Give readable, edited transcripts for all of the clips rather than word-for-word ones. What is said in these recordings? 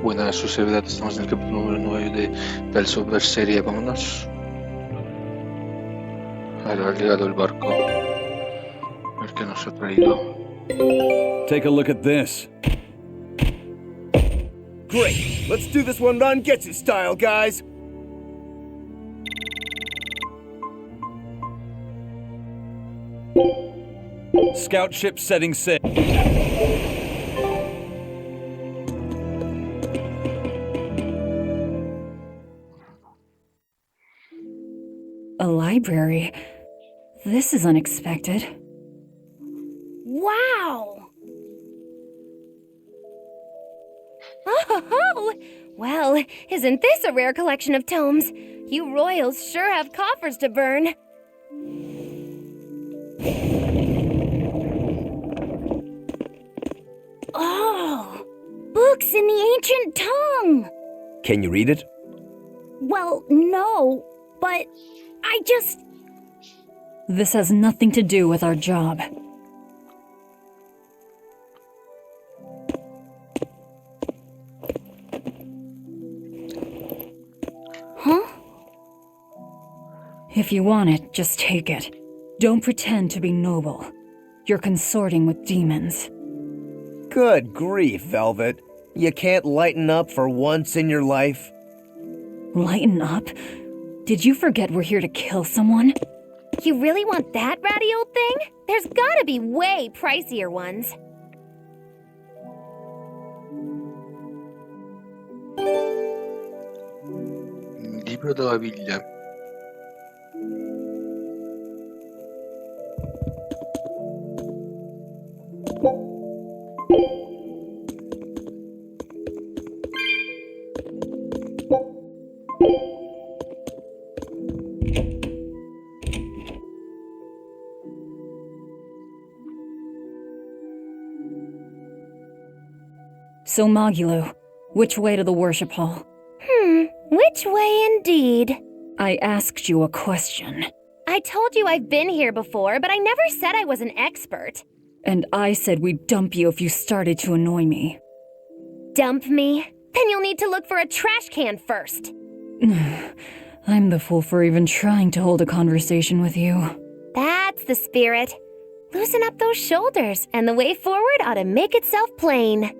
Buena su servidor, estamos en el capítulo número 9 del Berseria. Vámonos. Ahora ha llegado el barco. A ver qué nos ha traído. Take a look at this. Great! Let's do this one run get you style, guys! Scout ship setting sail. A library? This is unexpected. Wow! Oh, well, isn't this a rare collection of tomes? You royals sure have coffers to burn. Oh, books in the ancient tongue! Can you read it? Well, no, but I just... This has nothing to do with our job. Huh? If you want it, just take it. Don't pretend to be noble. You're consorting with demons. Good grief, Velvet. You can't lighten up for once in your life? Lighten up? Did you forget we're here to kill someone? You really want that ratty old thing? There's gotta be way pricier ones. Libro della Biblia. So Magulu, which way to the worship hall? Which way indeed? I asked you a question. I told you I've been here before, but I never said I was an expert. And I said we'd dump you if you started to annoy me. Dump me? Then you'll need to look for a trash can first. I'm the fool for even trying to hold a conversation with you. That's the spirit. Loosen up those shoulders, and the way forward ought to make itself plain.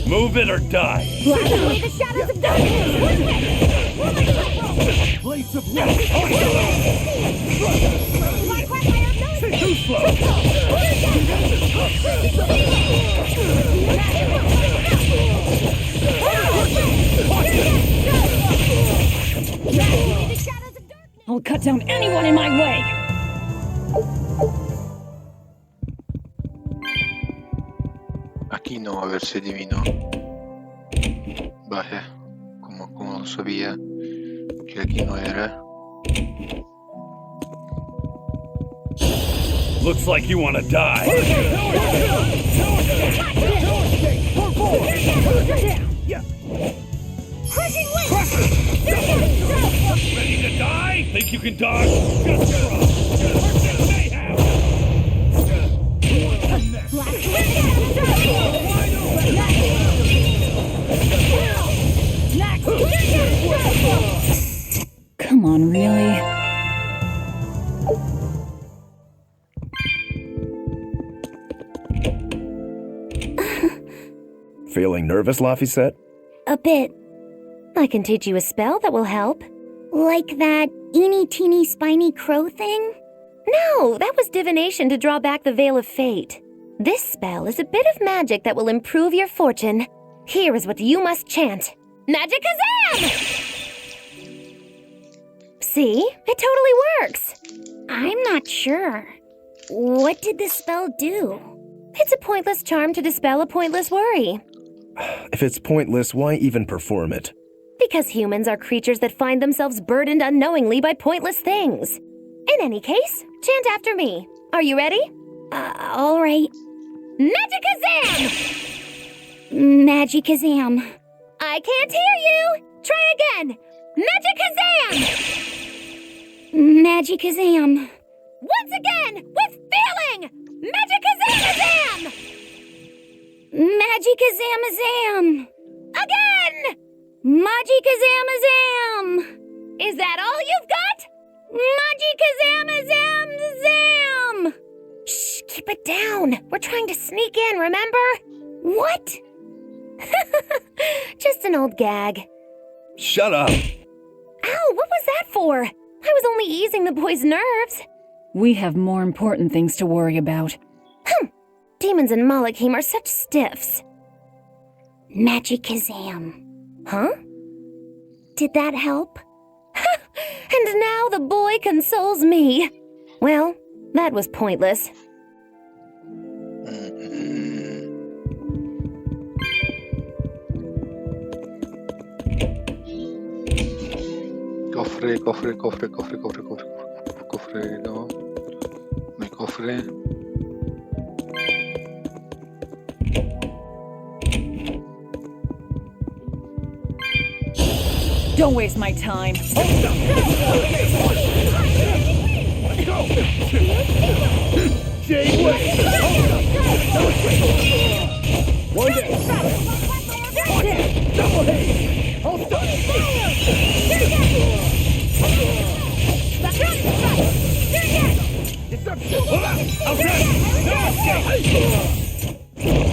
Move it or die. Blast away the shadows of darkness! Blades of light. Too slow. I'll cut down anyone in my way! Aquí no va a verse divino. Vaya, como lo sabía que aquí no era. Looks like you want to die. Ready to die? Think you can dodge? Just try. Mayhem. Come on, really? Feeling nervous, Laphicet? A bit. I can teach you a spell that will help. Like that eeny-teeny spiny crow thing? No, that was divination to draw back the veil of fate. This spell is a bit of magic that will improve your fortune. Here is what you must chant. Magicazam! See? It totally works. I'm not sure. What did this spell do? It's a pointless charm to dispel a pointless worry. If it's pointless, why even perform it? Because humans are creatures that find themselves burdened unknowingly by pointless things. In any case, chant after me. Are you ready? All right. Magicazam! Magicazam. I can't hear you! Try again! Magicazam! Magikazam. Once again, with feeling! Magikazamazam! Magikazamazam! Again! Magikazamazam! Is that all you've got? Magikazamazam! Shh, keep it down. We're trying to sneak in, remember? What? Just an old gag. Shut up! Ow, what was that for? I was only easing the boy's nerves. We have more important things to worry about. Demons and Malachim are such stiffs. Magikazam. Huh? Did that help? And now the boy consoles me. Well, that was pointless. Cofre, cofre, cofre, cofre, cofre, cofre, cofre, no. No hay cofre. Don't waste my time.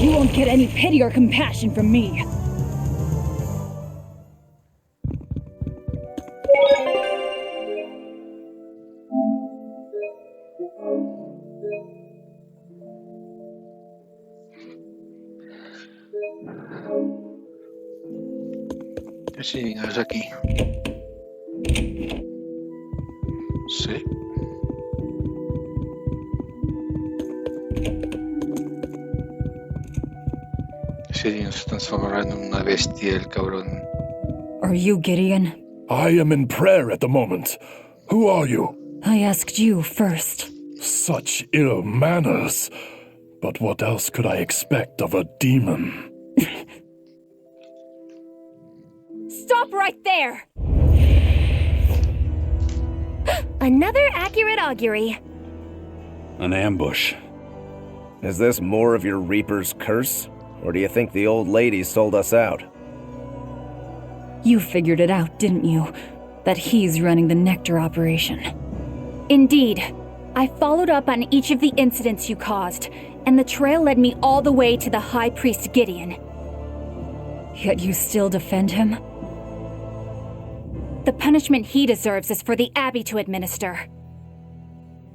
You won't get any pity or compassion from me. Sí, es aquí. Sí. Sí, se transformará en una bestia el cabrón. Are you Gideon? I am in prayer at the moment. Who are you? I asked you first. Such ill manners. But what else could I expect of a demon? Stop right there! Another accurate augury. An ambush. Is this more of your Reaper's curse? Or do you think the old lady sold us out? You figured it out, didn't you? That he's running the Nectar operation. Indeed. I followed up on each of the incidents you caused, and the trail led me all the way to the High Priest Gideon. Yet you still defend him? The punishment he deserves is for the Abbey to administer.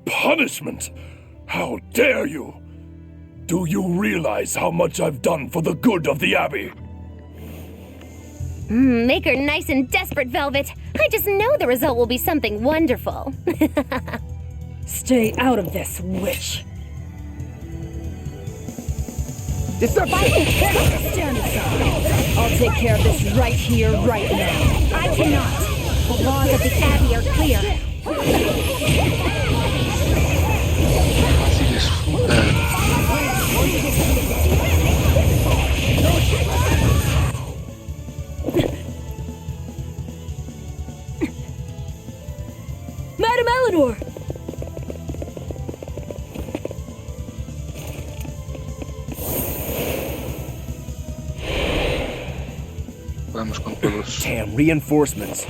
Punishment? How dare you? Do you realize how much I've done for the good of the Abbey? Make her nice and desperate, Velvet. I just know the result will be something wonderful. Stay out of this, witch. Deception! Stand aside. I'll take care of this right here, right now. I cannot. The laws of the Abbey are clear. Así disfruta. Madam Eleanor! Vamos con todos. Damn, reinforcements.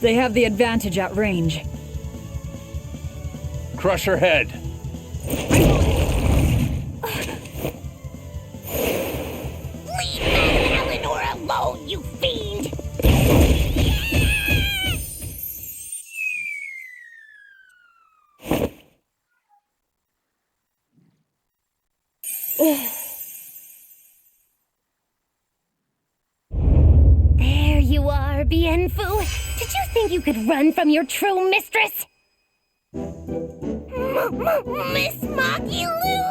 They have the advantage at range. Crush her head. Leave Madame Eleanor alone, you fiend! There you are, Bienfu. Did you think you could run from your true mistress? Miss Makilu?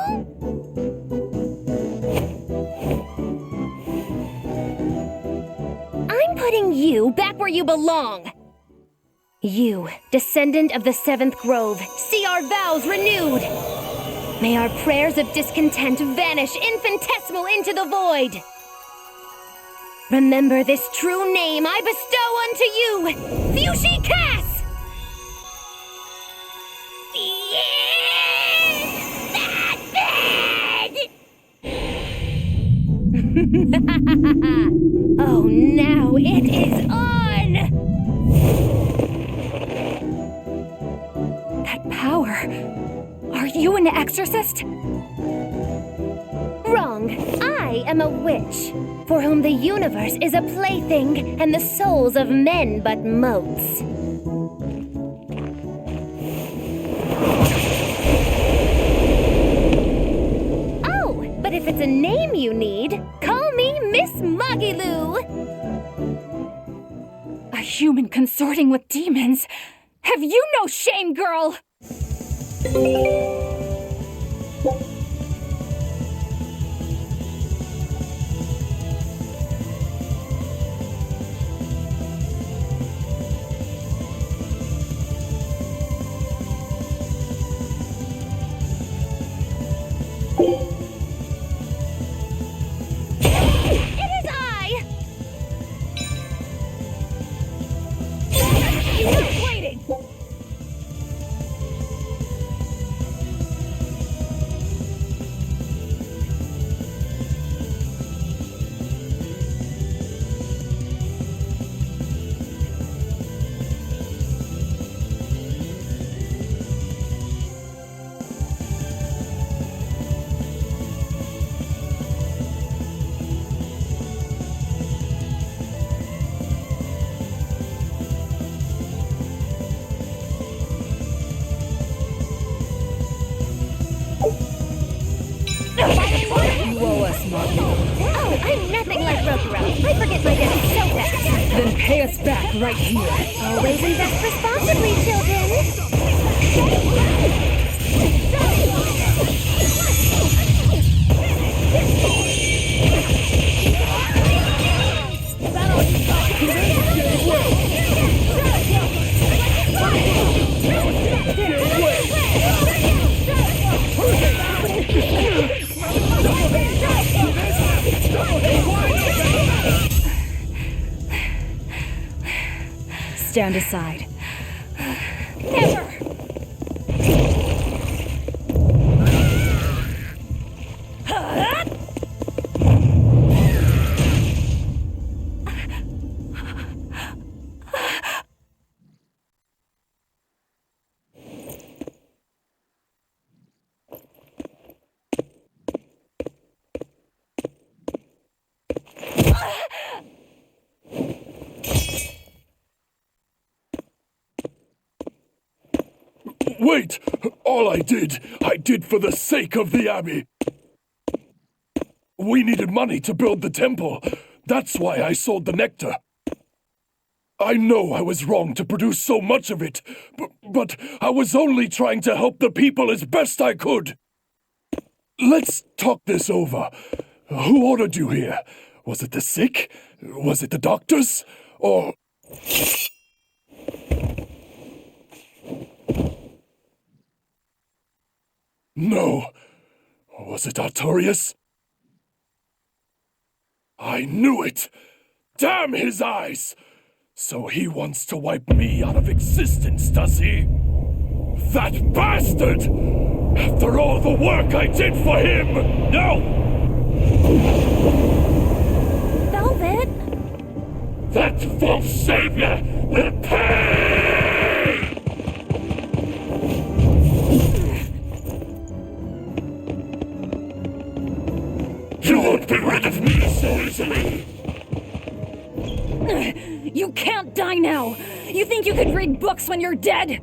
I'm putting you back where you belong. You, descendant of the Seventh Grove, see our vows renewed. May our prayers of discontent vanish infinitesimal into the void. Remember this true name I bestow unto you, Fushi Cass! Oh, now it is on! That power. Are you an exorcist? Wrong. I am a witch, for whom the universe is a plaything and the souls of men but motes. Oh, but if it's a name you need, call me Miss Moggyloo. A human consorting with demons? Have you no shame, girl? It is I! Enough waiting! Oh, I'm nothing like Rokuro. I forget my debt so fast. Then pay us back right here. Always invest responsibly, children. Stand aside. Never! Wait! All I did for the sake of the Abbey. We needed money to build the temple. That's why I sold the nectar. I know I was wrong to produce so much of it, but I was only trying to help the people as best I could. Let's talk this over. Who ordered you here? Was it the sick? Was it the doctors? Or... No. Was it Artorias? I knew it! Damn his eyes! So he wants to wipe me out of existence, does he? That bastard! After all the work I did for him! No! Velvet? That false savior will pay! You won't be rid of me so easily! You can't die now! You think you could read books when you're dead?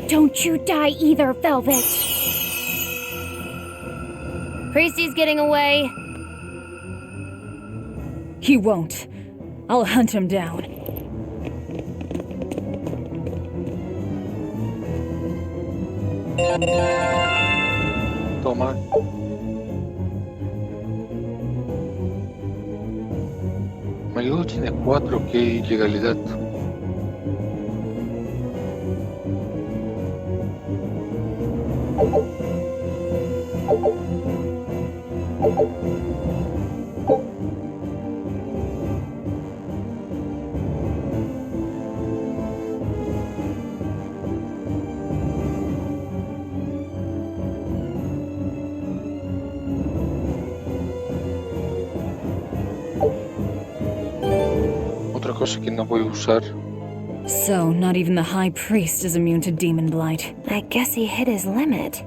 Don't you die either, Velvet. Priesty's getting away. He won't. I'll hunt him down. Toma. Maluco tiene 4, qué ilegalidad. Otra cosa que no voy a usar. So, not even the High Priest is immune to demon blight. I guess he hit his limit.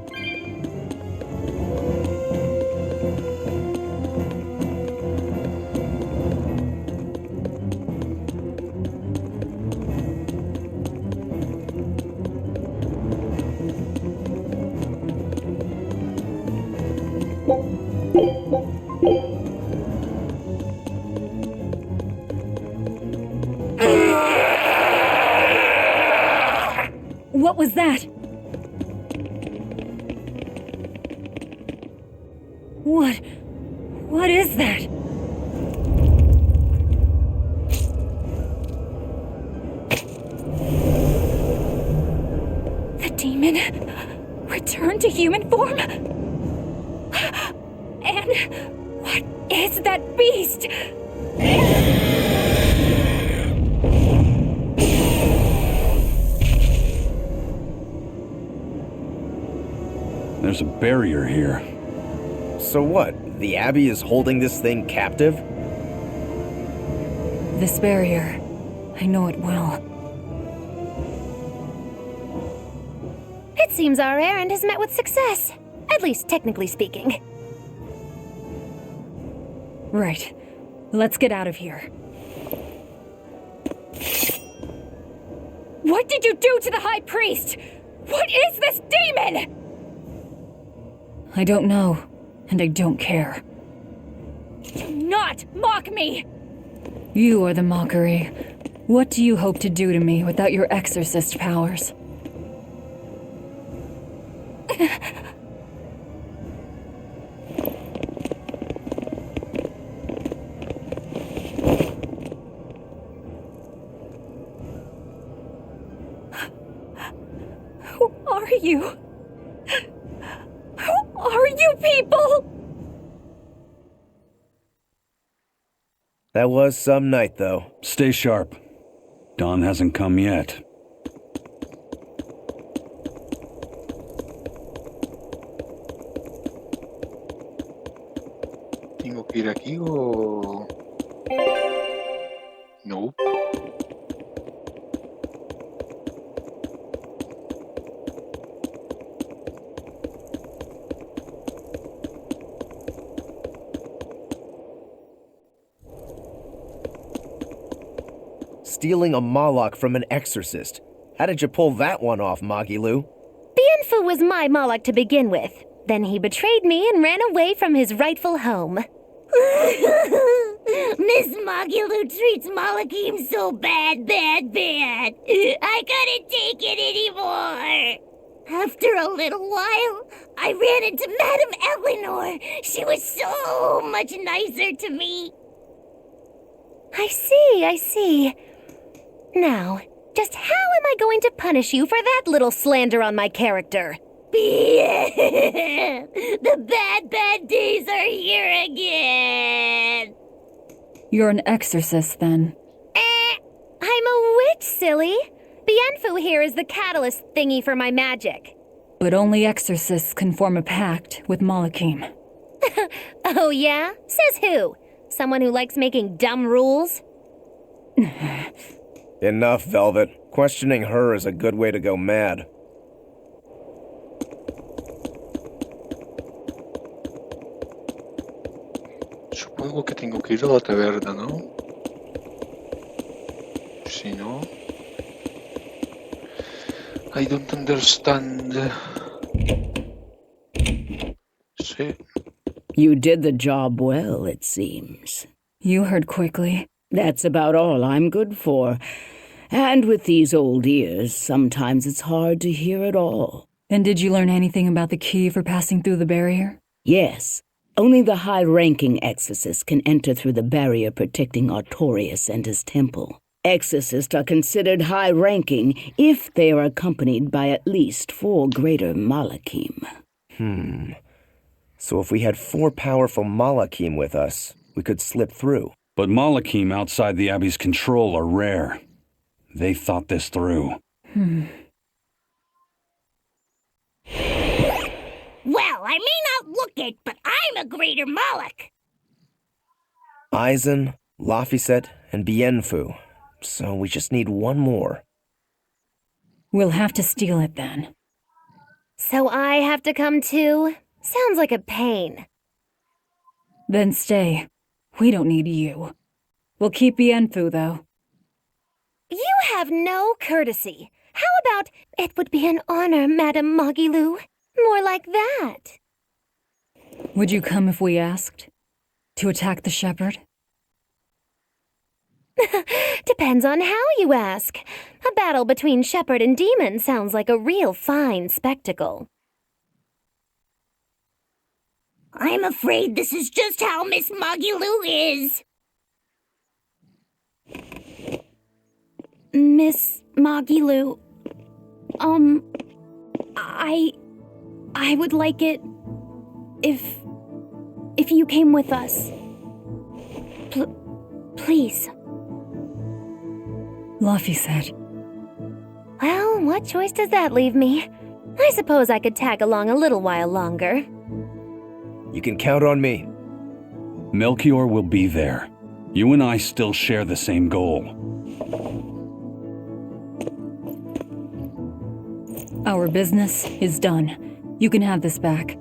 What was that? What is that? The demon returned to human form? And what is that beast? There's a barrier here. So what? The Abbey is holding this thing captive? This barrier, I know it well. It seems our errand has met with success. At least technically speaking. Right. Let's get out of here. What did you do to the High Priest? What is this demon? I don't know, and I don't care. Do not mock me! You are the mockery. What do you hope to do to me without your exorcist powers? Who are you? Who are you people? That was some night, though. Stay sharp. Dawn hasn't come yet. ¿Tengo que ir aquí o...? No. Stealing a Moloch from an exorcist. How did you pull that one off, Magilu? Bienfu was my Moloch to begin with. Then he betrayed me and ran away from his rightful home. Miss Magilu treats Malachim so bad. I couldn't take it anymore. After a little while, I ran into Madame Eleanor. She was so much nicer to me. I see. Now, just how am I going to punish you for that little slander on my character? The bad days are here again. You're an exorcist, then. I'm a witch, silly. Bienfu here is the catalyst thingy for my magic. But only exorcists can form a pact with Malachim. Oh yeah? Says who? Someone who likes making dumb rules? Enough, Velvet. Questioning her is a good way to go mad. Supongo que tengo que ir a la taberna, ¿no? Si no... I don't understand. Sí. You did the job well, it seems. You heard quickly. That's about all I'm good for. And with these old ears, sometimes it's hard to hear it all. And did you learn anything about the key for passing through the barrier? Yes. Only the high-ranking exorcist can enter through the barrier protecting Artorius and his temple. Exorcists are considered high-ranking if they are accompanied by at least 4 greater Malachim. So if we had 4 powerful Malachim with us, we could slip through. But Malachim outside the Abbey's control are rare. They thought this through. Well, I may not look it, but I'm a greater Moloch. Aizen, Laphicet, and Bienfu. So we just need one more. We'll have to steal it then. So I have to come too? Sounds like a pain. Then stay. We don't need you. We'll keep Bienfu, though. You have no courtesy. How about, it would be an honor, Madame Magilou? More like that. Would you come if we asked? To attack the shepherd? Depends on how you ask. A battle between shepherd and demon sounds like a real fine spectacle. I'm afraid this is just how Miss Magilou is. Miss Magilou, I would like it if you came with us. Please. Laphicet. Well, what choice does that leave me? I suppose I could tag along a little while longer. You can count on me. Melchior will be there. You and I still share the same goal. Our business is done. You can have this back.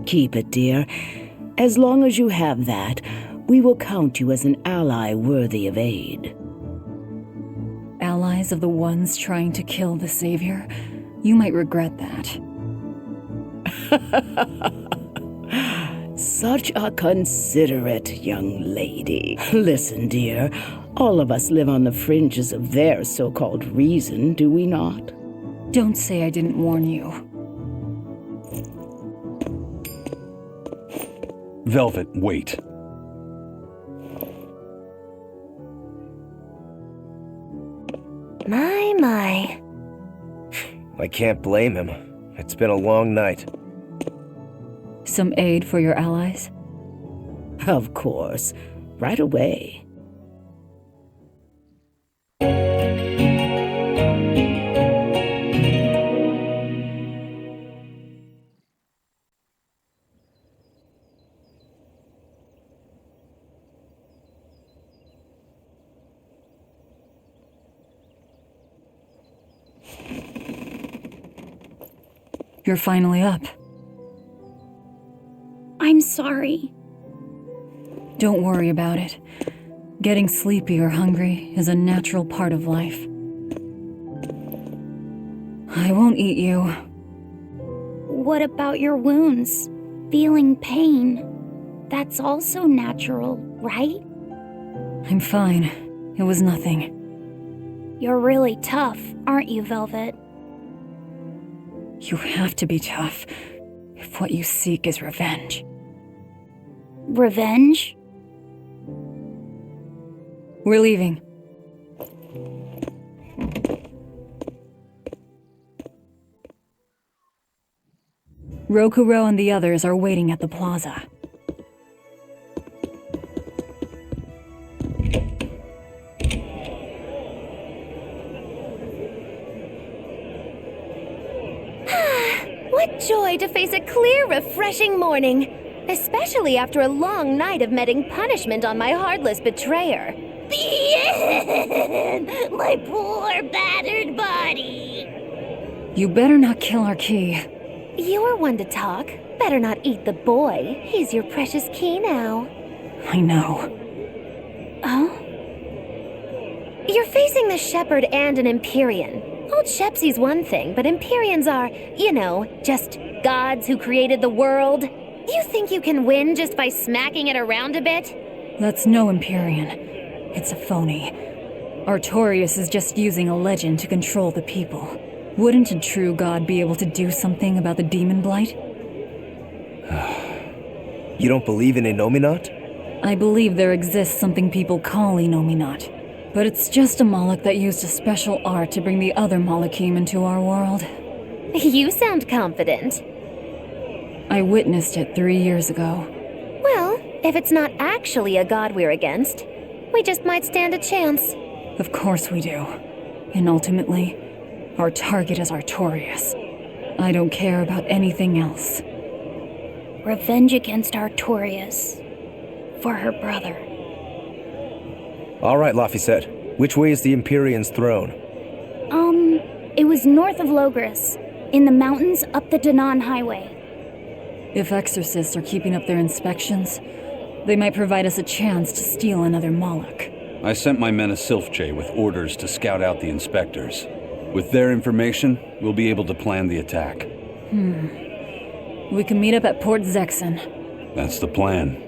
Keep it, dear. As long as you have that, we will count you as an ally worthy of aid. Allies of the ones trying to kill the Savior? You might regret that. Such a considerate young lady. Listen, dear, all of us live on the fringes of their so-called reason, do we not? Don't say I didn't warn you. Velvet, wait. My. I can't blame him. It's been a long night. Some aid for your allies? Of course. Right away. You're finally up. I'm sorry. Don't worry about it. Getting sleepy or hungry is a natural part of life. I won't eat you. What about your wounds? Feeling pain? That's also natural, right? I'm fine. It was nothing. You're really tough, aren't you, Velvet? You have to be tough if what you seek is revenge. Revenge? We're leaving. Rokuro and the others are waiting at the plaza. What joy to face a clear, refreshing morning, especially after a long night of meting punishment on my heartless betrayer. The end! My poor, battered body! You better not kill our key. You are one to talk. Better not eat the boy. He's your precious key now. I know. Oh? You're facing the Shepherd and an Empyrean. Old Shepsy's one thing, but Empyreans are, just gods who created the world. You think you can win just by smacking it around a bit? That's no Empyrean. It's a phony. Artorius is just using a legend to control the people. Wouldn't a true god be able to do something about the demon blight? You don't believe in Innominat? I believe there exists something people call Innominat. But it's just a Moloch that used a special art to bring the other Molochim into our world. You sound confident. I witnessed it 3 years ago. Well, if it's not actually a god we're against, we just might stand a chance. Of course we do. And ultimately, our target is Artorias. I don't care about anything else. Revenge against Artorias. For her brother. All right, Laphicet. Which way is the Empyrean's throne? It was north of Logris, in the mountains up the Danan Highway. If exorcists are keeping up their inspections, they might provide us a chance to steal another Moloch. I sent my men a Sylph-J with orders to scout out the inspectors. With their information, we'll be able to plan the attack. We can meet up at Port Zexon. That's the plan.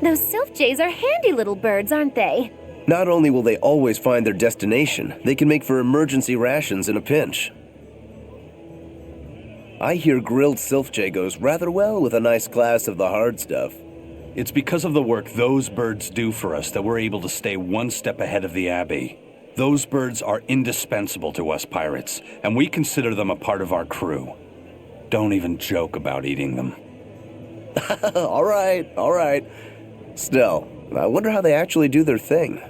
Those Sylph-Jays are handy little birds, aren't they? Not only will they always find their destination, they can make for emergency rations in a pinch. I hear grilled Sylph-J goes rather well with a nice glass of the hard stuff. It's because of the work those birds do for us that we're able to stay one step ahead of the Abbey. Those birds are indispensable to us pirates, and we consider them a part of our crew. Don't even joke about eating them. All right. Still, I wonder how they actually do their thing.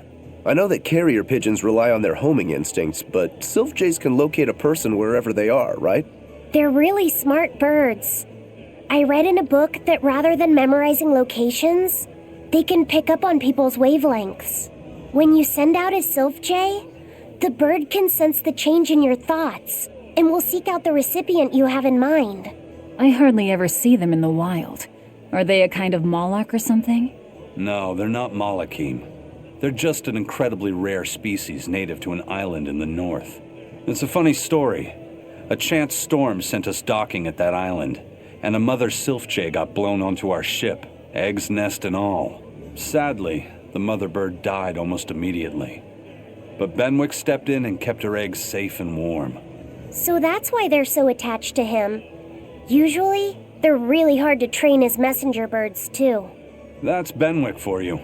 I know that carrier pigeons rely on their homing instincts, but Sylph-Jays can locate a person wherever they are, right? They're really smart birds. I read in a book that rather than memorizing locations, they can pick up on people's wavelengths. When you send out a Sylph-Jay, the bird can sense the change in your thoughts and will seek out the recipient you have in mind. I hardly ever see them in the wild. Are they a kind of Moloch or something? No, they're not Molochim. They're just an incredibly rare species native to an island in the north. It's a funny story. A chance storm sent us docking at that island, and a mother Sylph-Jay got blown onto our ship, eggs, nest, and all. Sadly, the mother bird died almost immediately. But Benwick stepped in and kept her eggs safe and warm. So that's why they're so attached to him. Usually, they're really hard to train as messenger birds, too. That's Benwick for you.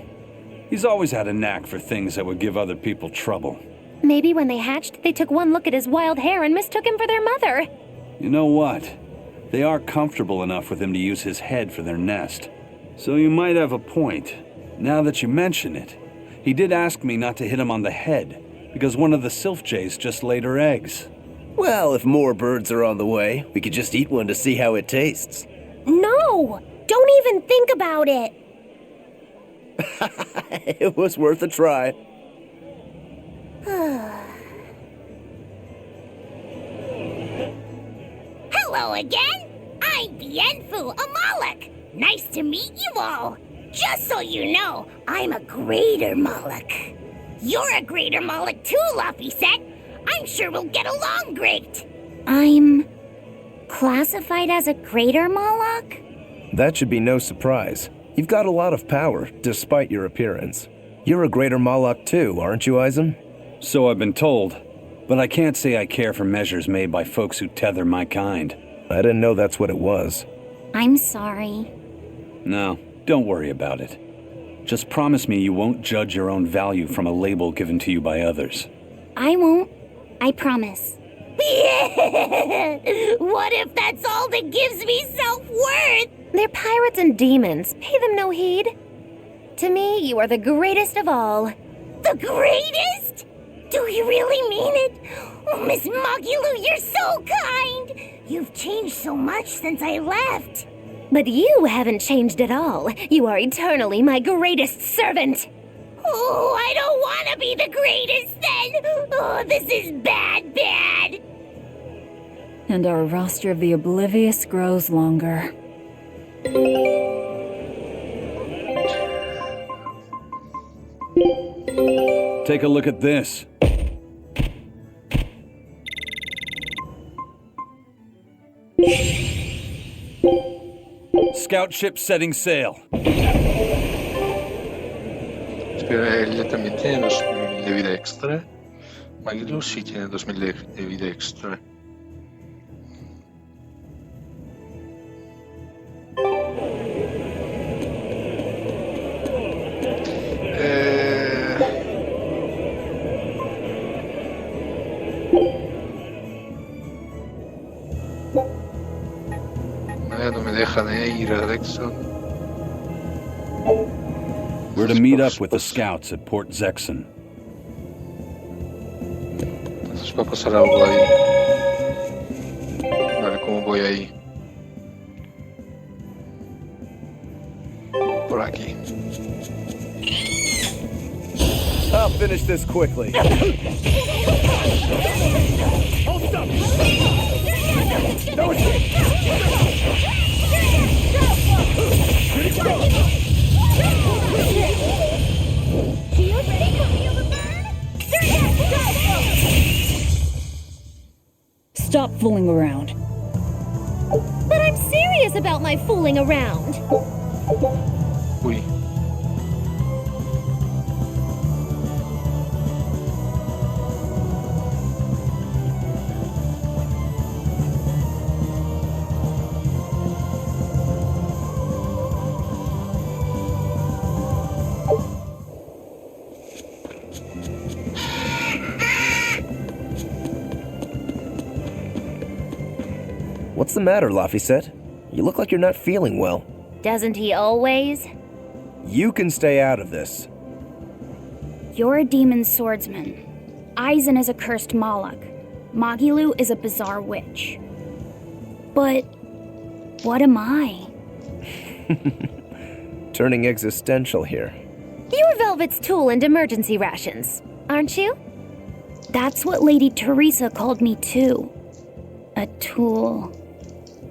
He's always had a knack for things that would give other people trouble. Maybe when they hatched, they took one look at his wild hair and mistook him for their mother. You know what? They are comfortable enough with him to use his head for their nest. So you might have a point. Now that you mention it, he did ask me not to hit him on the head, because one of the Sylph-Jays just laid her eggs. Well, if more birds are on the way, we could just eat one to see how it tastes. No! Don't even think about it! It was worth a try. Hello again! I'm Bienfu, a Moloch. Nice to meet you all. Just so you know, I'm a greater Moloch. You're a greater Moloch too, Laphicet. I'm sure we'll get along great. I'm classified as a greater Moloch? That should be no surprise. You've got a lot of power, despite your appearance. You're a greater Moloch too, aren't you, Eisen? So I've been told, but I can't say I care for measures made by folks who tether my kind. I didn't know that's what it was. I'm sorry. No, don't worry about it. Just promise me you won't judge your own value from a label given to you by others. I won't. I promise. What if that's all that gives me self-worth? They're pirates and demons. Pay them no heed. To me, you are the greatest of all. The greatest? Do you really mean it? Oh, Miss Magulu, you're so kind. You've changed so much since I left. But you haven't changed at all. You are eternally my greatest servant. Oh, I don't want to be the greatest then. Oh, this is bad. And our roster of the oblivious grows longer. Take a look at this. Scout ship setting sail. Ella también tiene 2000 de vida extra. Magilo sí tiene 2000 de vida extra. dejan ir a Rexon. We're to meet up with the scouts at Port Zexon. Entonces va a pasar algo ahí. Vale, ¿cómo voy ahí? Por aquí. I'll finish this quickly. Stop fooling around. But I'm serious about my fooling around. Uy. What's the matter, Laphicet? You look like you're not feeling well. Doesn't he always? You can stay out of this. You're a demon swordsman. Aizen is a cursed Moloch. Magilu is a bizarre witch. But what am I? Turning existential here. You're Velvet's tool and emergency rations, aren't you? That's what Lady Teresa called me too. A tool.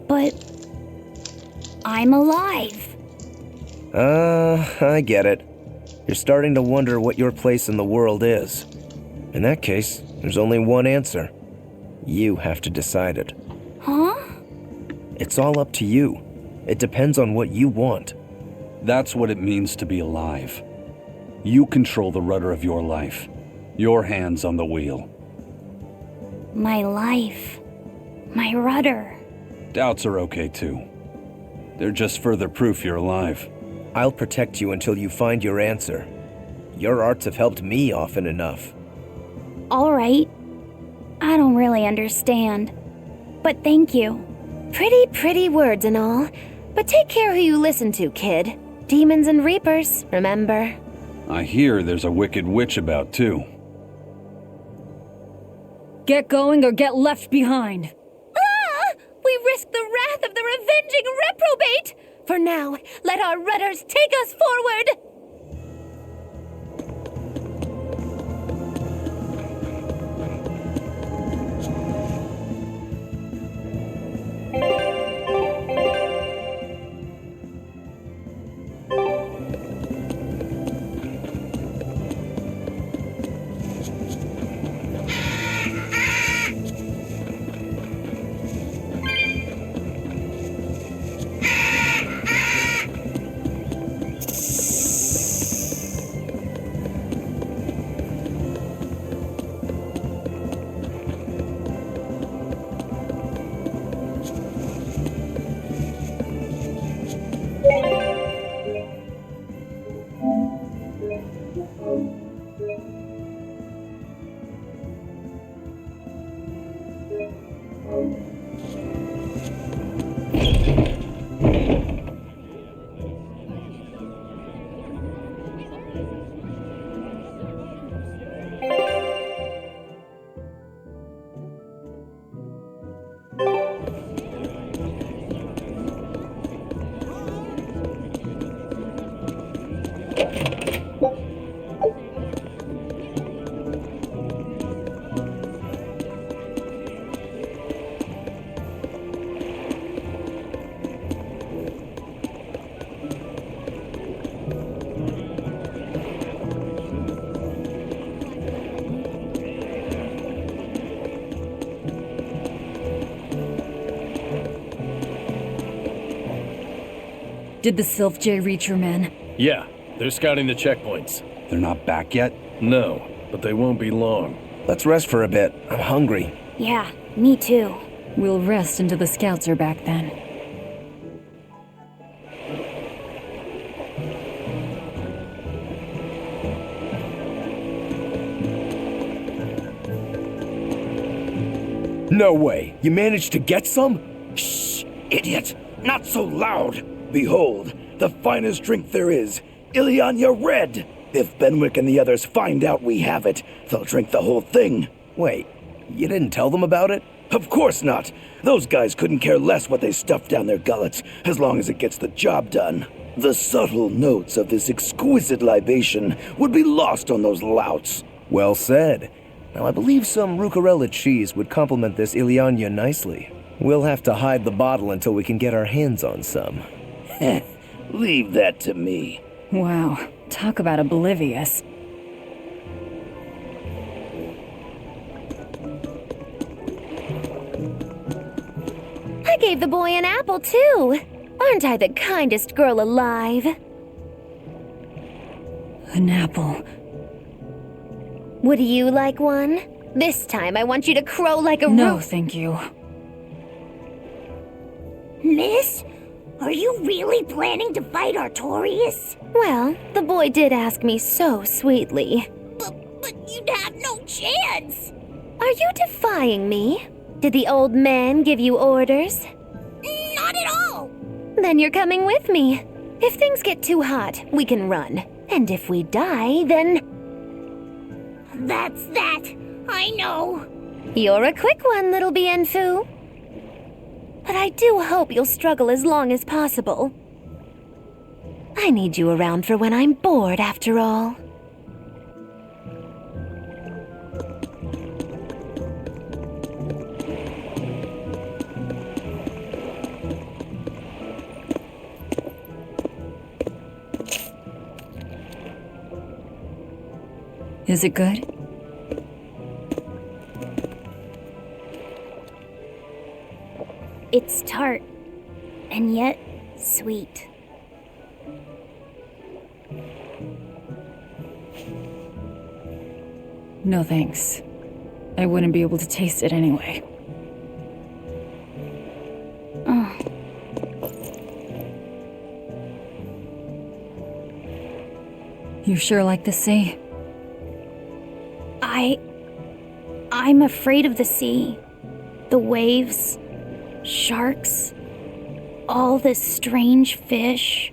But I'm alive. I get it. You're starting to wonder what your place in the world is. In that case, there's only one answer. You have to decide it. Huh? It's all up to you. It depends on what you want. That's what it means to be alive. You control the rudder of your life. Your hands on the wheel. My life. My rudder. Doubts are okay too. They're just further proof you're alive. I'll protect you until you find your answer. Your arts have helped me often enough. All right. I don't really understand. But thank you. Pretty words and all. But take care who you listen to, kid. Demons and reapers, remember? I hear there's a wicked witch about too. Get going or get left behind. We risk the wrath of the revenging reprobate! For now, let our rudders take us forward! Did the Sylph J reach your men? Yeah, they're scouting the checkpoints. They're not back yet? No, but they won't be long. Let's rest for a bit. I'm hungry. Yeah, me too. We'll rest until the scouts are back then. No way. You managed to get some? Shh, idiot. Not so loud! Behold, the finest drink there is, Ileana Red! If Benwick and the others find out we have it, they'll drink the whole thing. Wait, you didn't tell them about it? Of course not. Those guys couldn't care less what they stuff down their gullets, as long as it gets the job done. The subtle notes of this exquisite libation would be lost on those louts. Well said. Now I believe some Rucarella cheese would complement this Ileana nicely. We'll have to hide the bottle until we can get our hands on some. Leave that to me. Wow, talk about oblivious. I gave the boy an apple, too. Aren't I the kindest girl alive? An apple. Would you like one? This time I want you to crow like a No, thank you. Miss, are you really planning to fight Artorias? Well, the boy did ask me so sweetly. But you'd have no chance. Are you defying me? Did the old man give you orders? Not at all. Then you're coming with me. If things get too hot, we can run. And if we die, then... That's that. I know. You're a quick one, little Bienfu. But I do hope you'll struggle as long as possible. I need you around for when I'm bored, after all. Is it good? It's tart, and yet sweet. No thanks. I wouldn't be able to taste it anyway. You sure like the sea? I'm afraid of the sea. The waves, sharks, all this strange fish.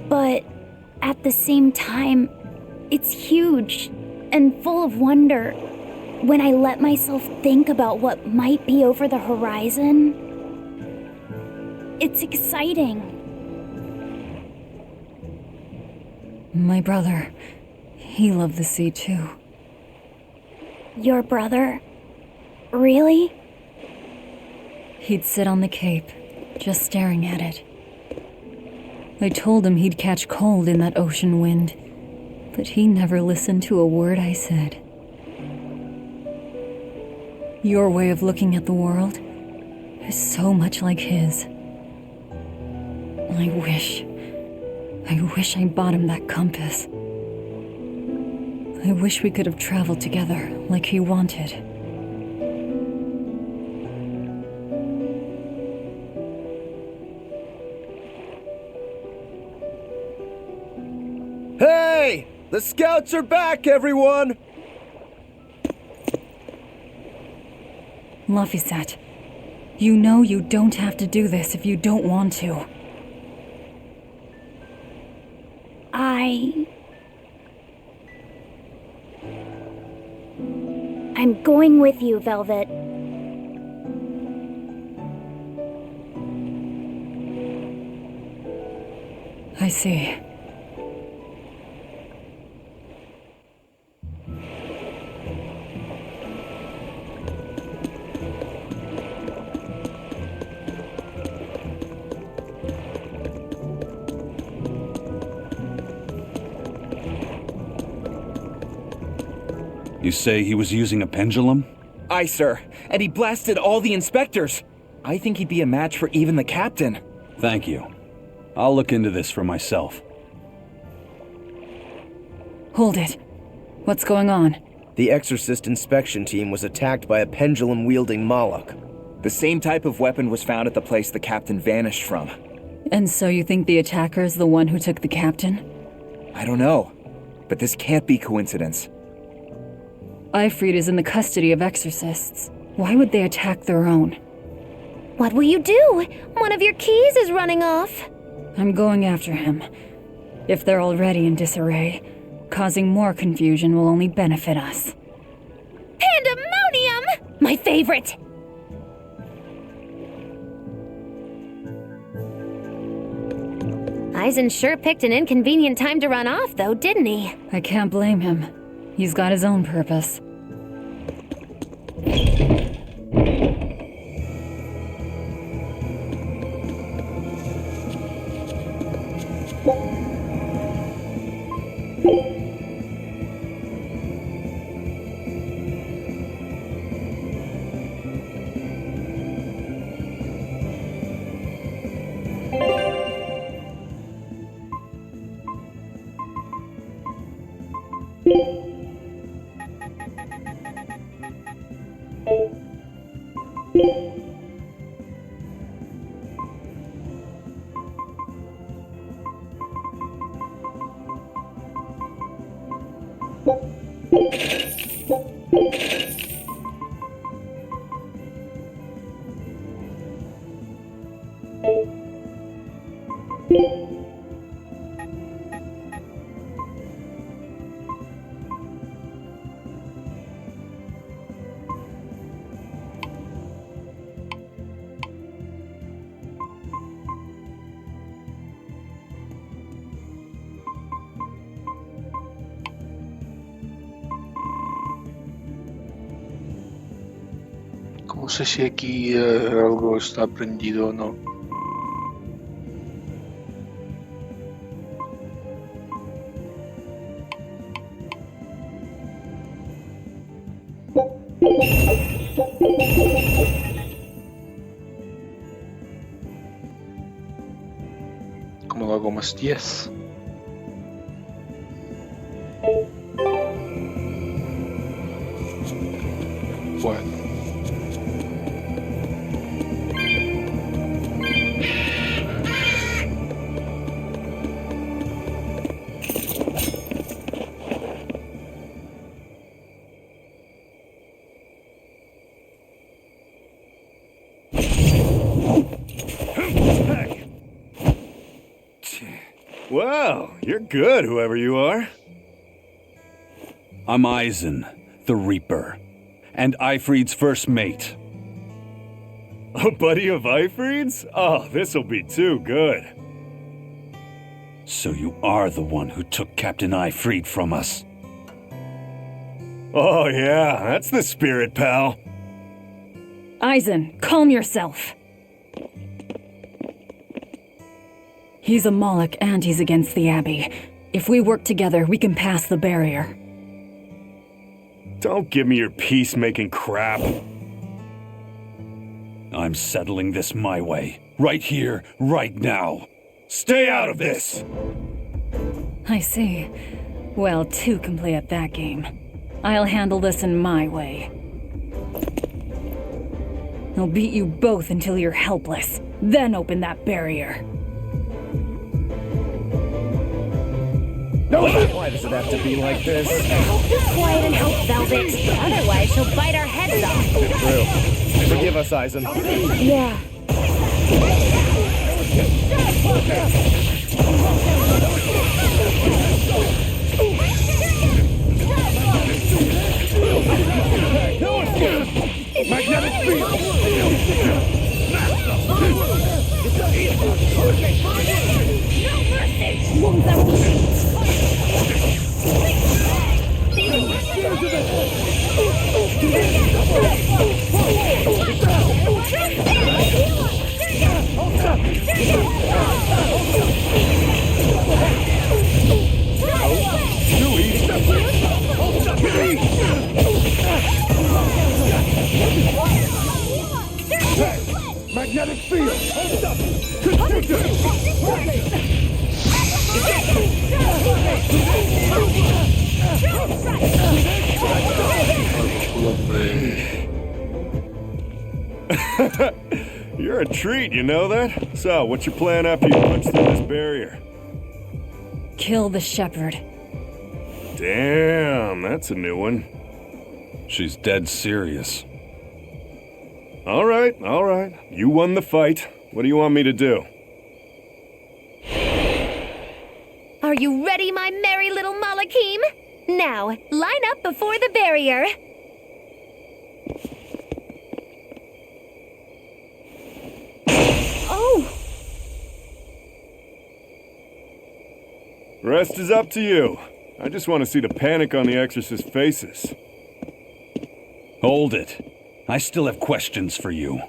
But at the same time, it's huge and full of wonder. When I let myself think about what might be over the horizon, it's exciting. My brother, he loved the sea too. Your brother? Really? He'd sit on the cape, just staring at it. I told him he'd catch cold in that ocean wind, but he never listened to a word I said. Your way of looking at the world is so much like his. I wish I bought him that compass. I wish we could have traveled together like he wanted. Hey! The scouts are back, everyone! Lafayette, you know you don't have to do this if you don't want to. I'm going with you, Velvet. I see. You say he was using a pendulum? Aye, sir. And he blasted all the inspectors. I think he'd be a match for even the captain. Thank you. I'll look into this for myself. Hold it. What's going on? The Exorcist inspection team was attacked by a pendulum-wielding Moloch. The same type of weapon was found at the place the captain vanished from. And so you think the attacker is the one who took the captain? I don't know, but this can't be coincidence. Ifrit is in the custody of exorcists. Why would they attack their own? What will you do? One of your keys is running off. I'm going after him. If they're already in disarray, causing more confusion will only benefit us. Pandemonium! My favorite! Eisen sure picked an inconvenient time to run off, though, didn't he? I can't blame him. He's got his own purpose. No sé si aquí algo está prendido o no. ¿Cómo lo hago más 10? Bueno. Wow, you're good, whoever you are. I'm Eisen, the Reaper, and Eifried's first mate. A buddy of Eifried's? Oh, this'll be too good. So you are the one who took Captain Eifried from us. Oh yeah, that's the spirit, pal. Eisen, calm yourself. He's a Moloch and he's against the Abbey. If we work together, we can pass the barrier. Don't give me your peacemaking crap. I'm settling this my way. Right here, right now. Stay out of this! I see. Well, two can play at that game. I'll handle this in my way. I'll beat you both until you're helpless. Then open that barrier. Why does it have to be like this? Be quiet and help Velvet. Otherwise, she'll bite our heads off. True. Forgive us, Eisen. Yeah. Magnetic field! Magnetic field! You're a treat, you know that? So, what's your plan after you punch through this barrier? Kill the shepherd. Damn, that's a new one. She's dead serious. All right. You won the fight. What do you want me to do? Are you ready, my merry little Malakim? Now, line up before the barrier. Oh! Rest is up to you. I just want to see the panic on the Exorcist's faces. Hold it. I still have questions for you.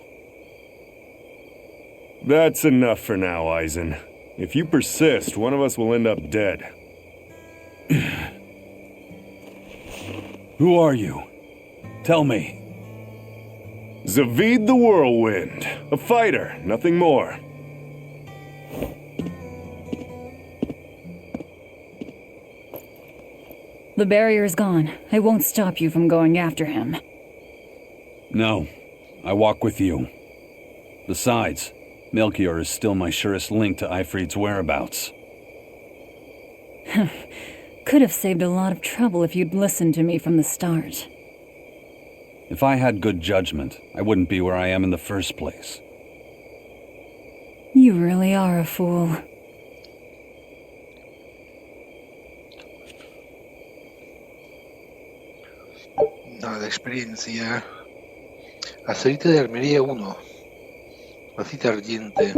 That's enough for now, Eisen. If you persist, one of us will end up dead. Who are you? Tell me. Zavid the Whirlwind. A fighter, nothing more. The barrier's gone. I won't stop you from going after him. No, I walk with you. Besides, Melchior is still my surest link to Eifried's whereabouts. Could have saved a lot of trouble if you'd listened to me from the start. If I had good judgment, I wouldn't be where I am in the first place. You really are a fool. No, de experiencia. Aceite de armería 1. Macita ardiente.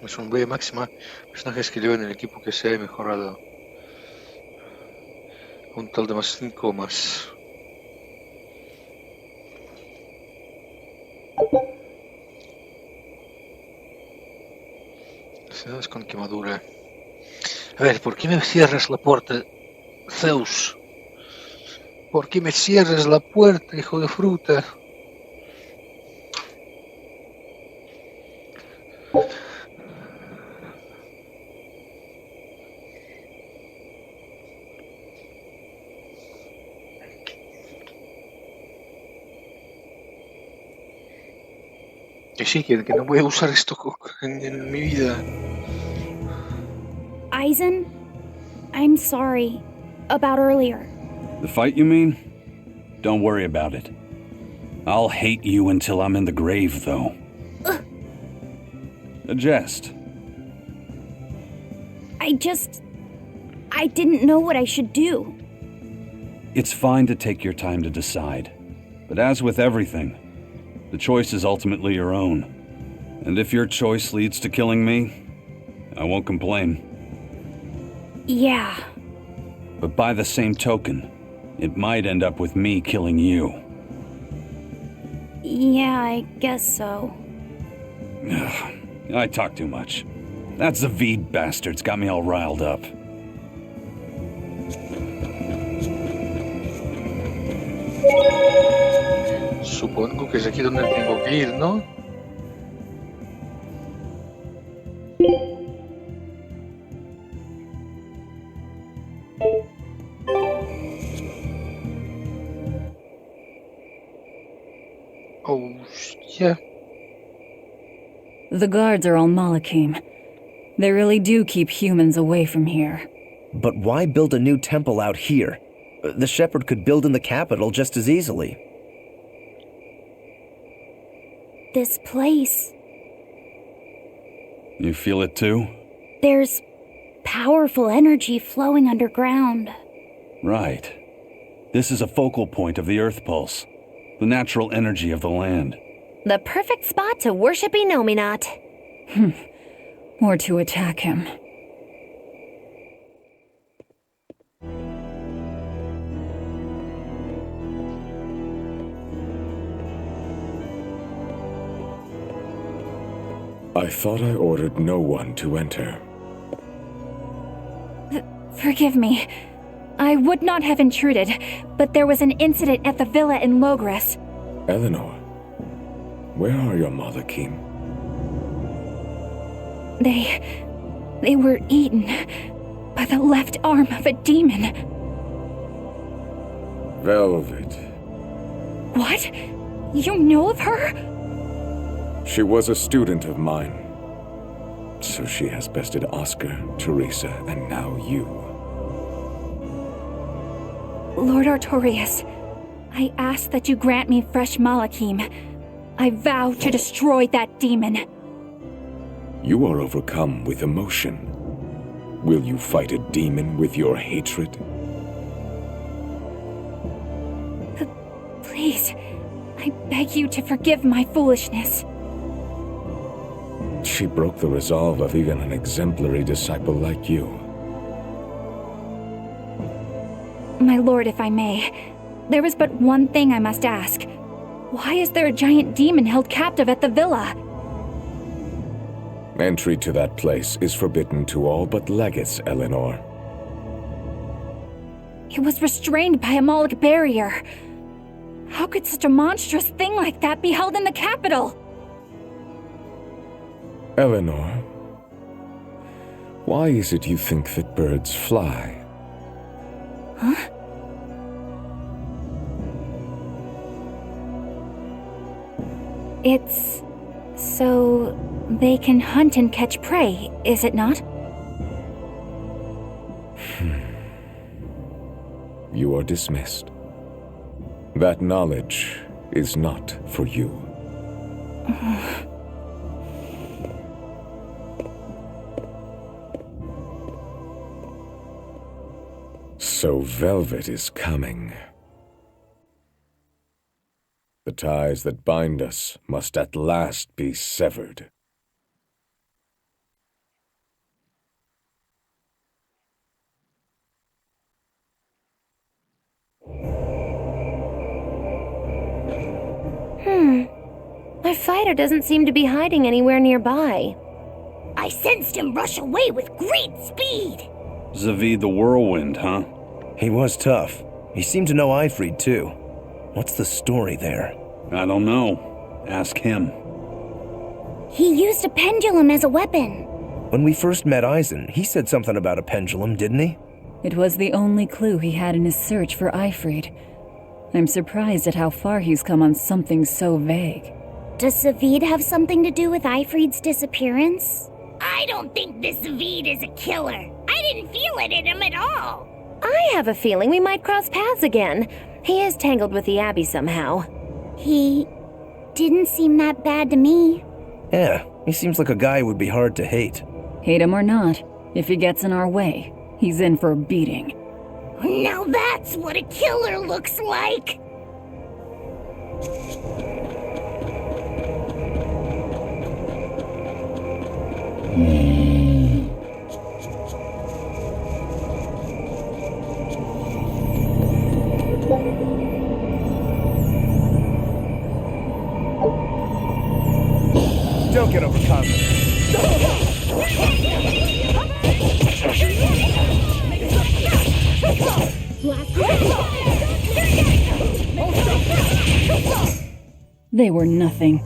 Es un B máxima. Personajes que llevan el equipo que se ha mejorado. Un total de más 5 más. Ciudades con quemadura. A ver, ¿por qué me cierras la puerta, Zeus? ¿Por qué me cierras la puerta, hijo de fruta? Que sí, que no voy a usar esto en mi vida. Eisen, I'm sorry about earlier. The fight, you mean? Don't worry about it. I'll hate you until I'm in the grave, though. A jest. I didn't know what I should do. It's fine to take your time to decide. But as with everything, the choice is ultimately your own. And if your choice leads to killing me, I won't complain. Yeah. But by the same token, it might end up with me killing you. Yeah, I guess so. I talk too much. That Zavid bastard's got me all riled up. Supongo que es aquí donde tengo que ir, ¿no? Hostia. The guards are all Malakim. They really do keep humans away from here. But why build a new temple out here? The Shepherd could build in the capital just as easily. This place. You feel it too? There's powerful energy flowing underground. Right. This is a focal point of the Earth Pulse, the natural energy of the land. The perfect spot to worship Enominat. Or to attack him. I thought I ordered no one to enter. Forgive me. I would not have intruded, but there was an incident at the villa in Logres. Eleanor, where are your Malakim? They were eaten by the left arm of a demon. Velvet. What? You know of her? She was a student of mine. So she has bested Oscar, Teresa, and now you. Lord Artorius, I ask that you grant me fresh Malachim. I vow to destroy that demon. You are overcome with emotion. Will you fight a demon with your hatred? Please, I beg you to forgive my foolishness. She broke the resolve of even an exemplary disciple like you. My lord, if I may, there is but one thing I must ask. Why is there a giant demon held captive at the villa? Entry to that place is forbidden to all but legates, Eleanor. It was restrained by a Moloch barrier. How could such a monstrous thing like that be held in the capital? Eleanor, why is it you think that birds fly? Huh? It's so they can hunt and catch prey, is it not? You are dismissed. That knowledge is not for you. So Velvet is coming. The ties that bind us must at last be severed. My fighter doesn't seem to be hiding anywhere nearby. I sensed him rush away with great speed. Zavid the Whirlwind, huh? He was tough. He seemed to know Eifried, too. What's the story there? I don't know. Ask him. He used a pendulum as a weapon. When we first met Eisen, he said something about a pendulum, didn't he? It was the only clue he had in his search for Eifried. I'm surprised at how far he's come on something so vague. Does Zavid have something to do with Eifried's disappearance? I don't think this Zavid is a killer. I didn't feel it in him at all. I have a feeling we might cross paths again. He is tangled with the Abbey somehow. He didn't seem that bad to me. Yeah, he seems like a guy who would be hard to hate. Hate him or not, if he gets in our way, he's in for a beating. Now that's what a killer looks like. Don't get overconfident. They were nothing.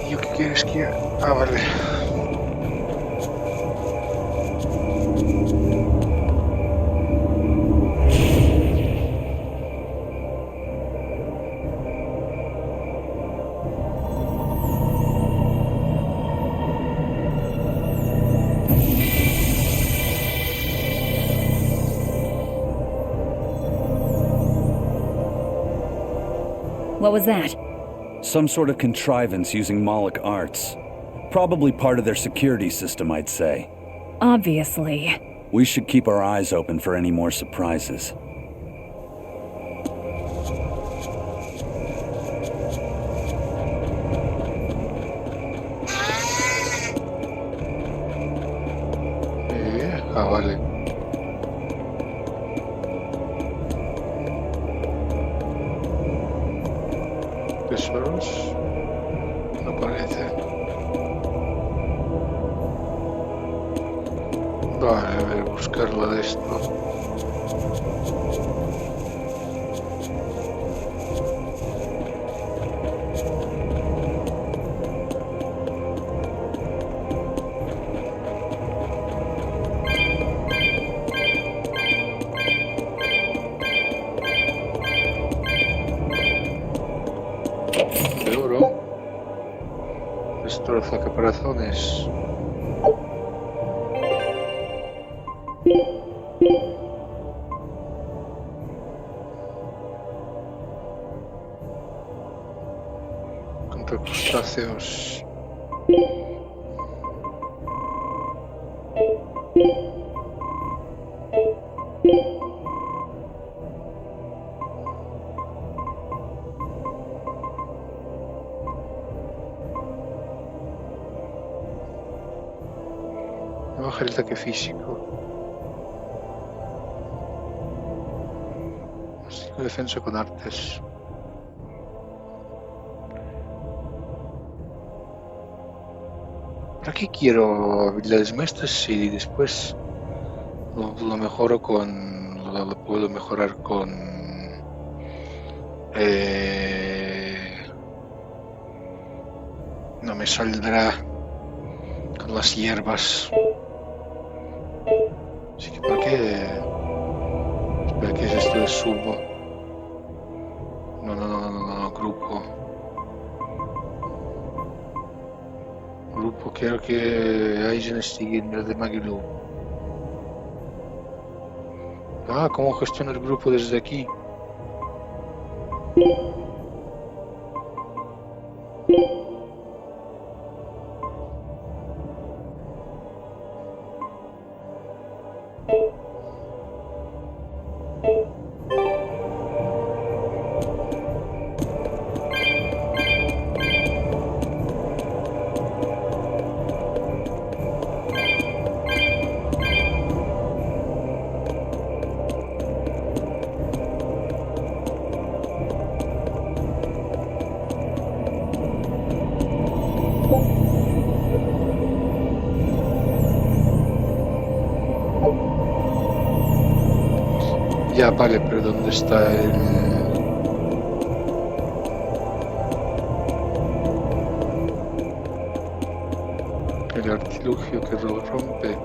¿Y yo qué quieres que haga? Ah, vale. What was that? Some sort of contrivance using Moloch arts. Probably part of their security system, I'd say. Obviously. We should keep our eyes open for any more surprises. Ah, vale. Tesoros. No parece. Vale, a ver, buscar la de esto. De oro. Destroza caparazones. Contra crustáceos. Baja el ataque físico. Sigo defensa con artes. ¿Para qué quiero habilidades maestras si después lo mejoro con... lo puedo mejorar con... no me saldrá con las hierbas. Así que ¿para qué? Espera, ¿qué es esto de subo? No, grupo. Grupo, quiero que Aizen esté en el de Magilu. Ah, ¿cómo gestiono el grupo desde aquí? Ya, vale, pero ¿dónde está el artilugio que lo rompe?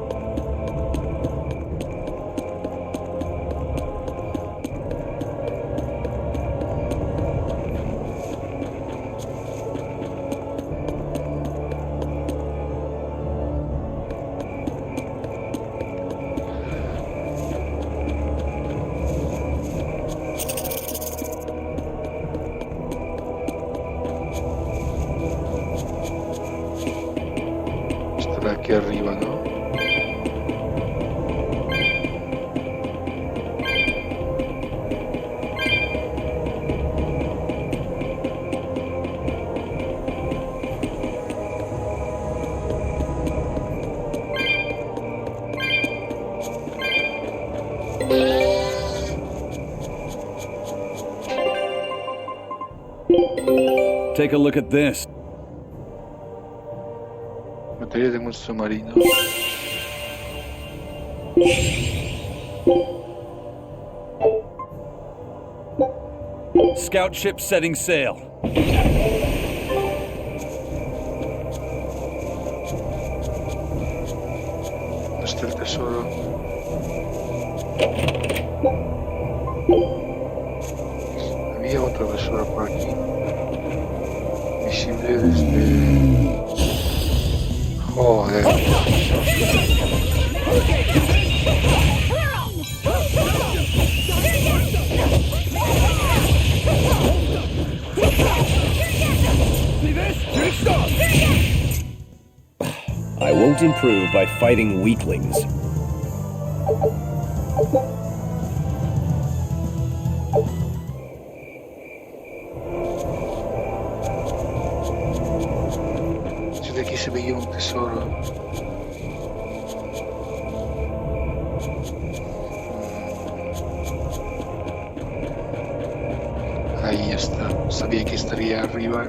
Estará aquí arriba, ¿no? Take a look at this. Materia de monstruo marino. Scout ship setting sail. ¿Dónde está el tesoro? Había otro tesoro por aquí. Visible desde... Joder. I won't improve by fighting weaklings. Desde aquí se veía un tesoro. Ahí está. Sabía que estaría arriba.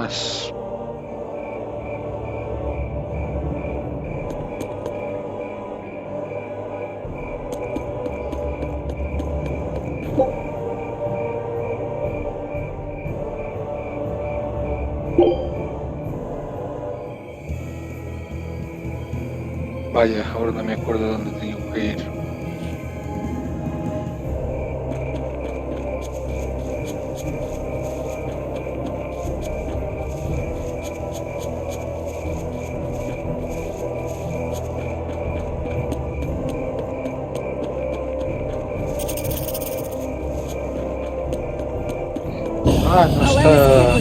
más. Vaya, ahora no me acuerdo dónde tengo que ir. Ah, no está.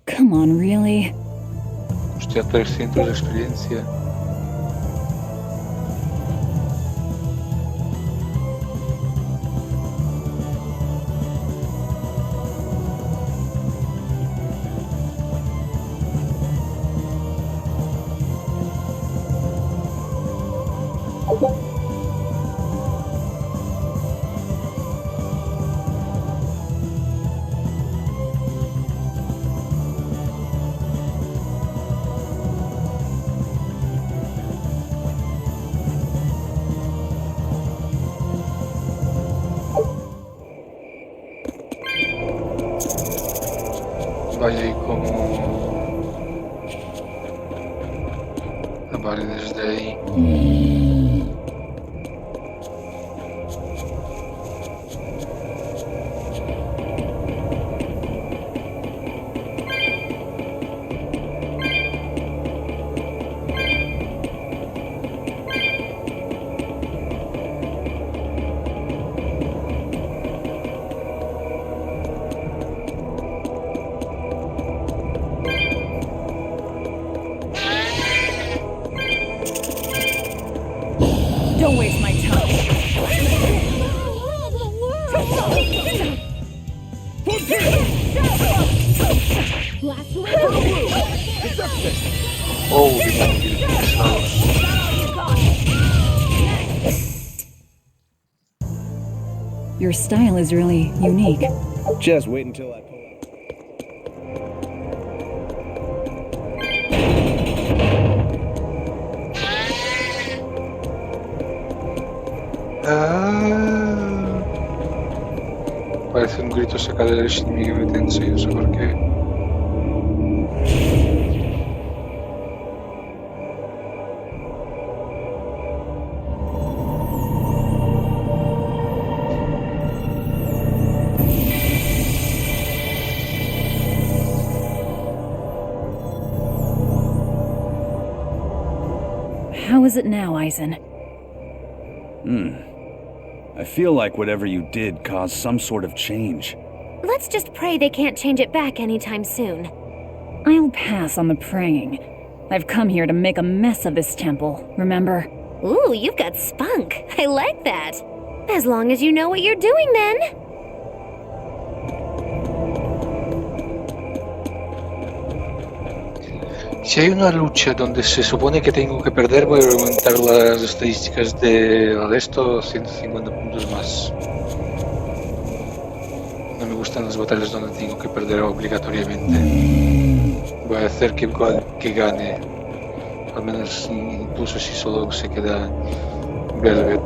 Come on, really? Hostia, 300 de experiencia. Vaya, y como... Ah, vale, desde ahí. Don't waste my time. Oh, qué pesados. Your style is really unique. Just wait until I pull up. Ah, parece un grito sacado del Shin Megami Tensei, no sé por qué. How is it now, Aizen? I feel like whatever you did caused some sort of change. Let's just pray they can't change it back anytime soon. I'll pass on the praying. I've come here to make a mess of this temple, remember? Ooh, you've got spunk. I like that. As long as you know what you're doing, then. Si hay una lucha donde se supone que tengo que perder, voy a aumentar las estadísticas de esto 150 puntos más. No me gustan las batallas donde tengo que perder obligatoriamente. Voy a hacer que gane. Al menos incluso si solo se queda Velvet.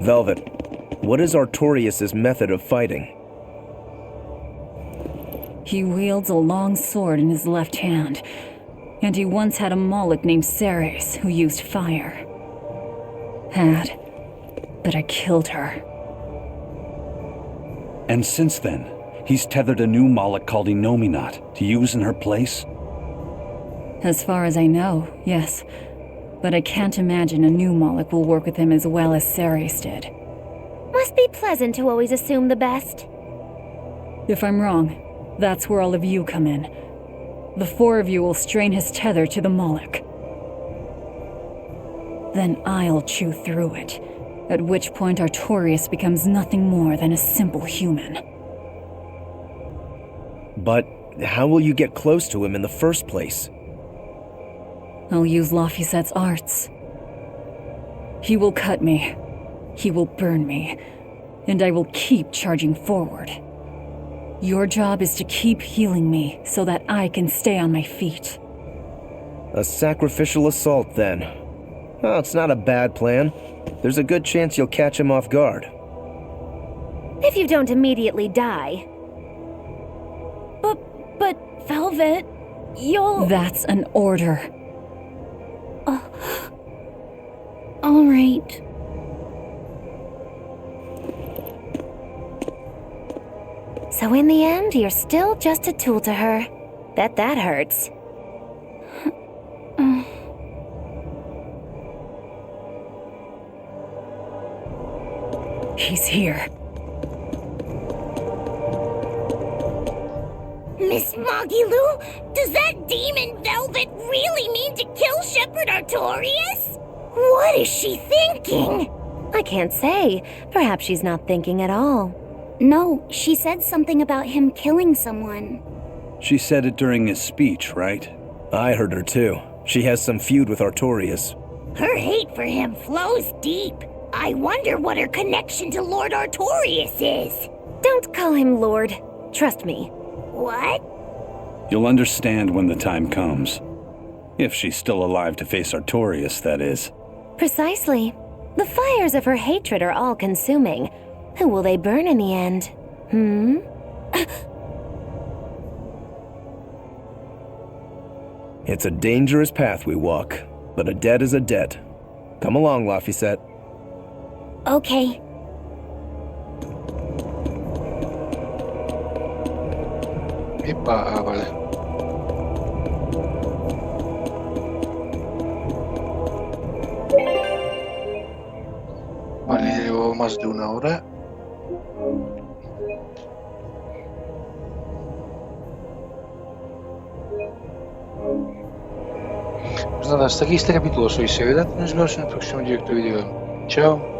Velvet, what is Artorias' method of fighting? He wields a long sword in his left hand, and he once had a Moloch named Ceres who used fire. But I killed her. And since then, he's tethered a new Moloch called Inominat to use in her place? As far as I know, yes. But I can't imagine a new Moloch will work with him as well as Ceres did. Must be pleasant to always assume the best. If I'm wrong, that's where all of you come in. The four of you will strain his tether to the Moloch. Then I'll chew through it, at which point Artorius becomes nothing more than a simple human. But how will you get close to him in the first place? I'll use Laphicet's arts. He will cut me. He will burn me. And I will keep charging forward. Your job is to keep healing me so that I can stay on my feet. A sacrificial assault, then. Oh, it's not a bad plan. There's a good chance you'll catch him off guard. If you don't immediately die. But Velvet, you'll... That's an order. All right. So in the end, you're still just a tool to her. Bet that hurts. He's here. Miss Moggy-Lou, does that demon Velvet really mean to kill Shepherd Artorius? What is she thinking? I can't say. Perhaps she's not thinking at all. No, she said something about him killing someone. She said it during his speech, right? I heard her too. She has some feud with Artorius. Her hate for him flows deep. I wonder what her connection to Lord Artorius is. Don't call him Lord. Trust me. What? You'll understand when the time comes. If she's still alive to face Artorius, that is. Precisely. The fires of her hatred are all-consuming. Who will they burn in the end? It's a dangerous path we walk, but a debt is a debt. Come along, Laphicet. Okay. Epa, vale. Vale, llevo más de una hora. Pues nada, hasta aquí este capítulo. Soy Severa. Nos vemos en el próximo directo vídeo. Chao.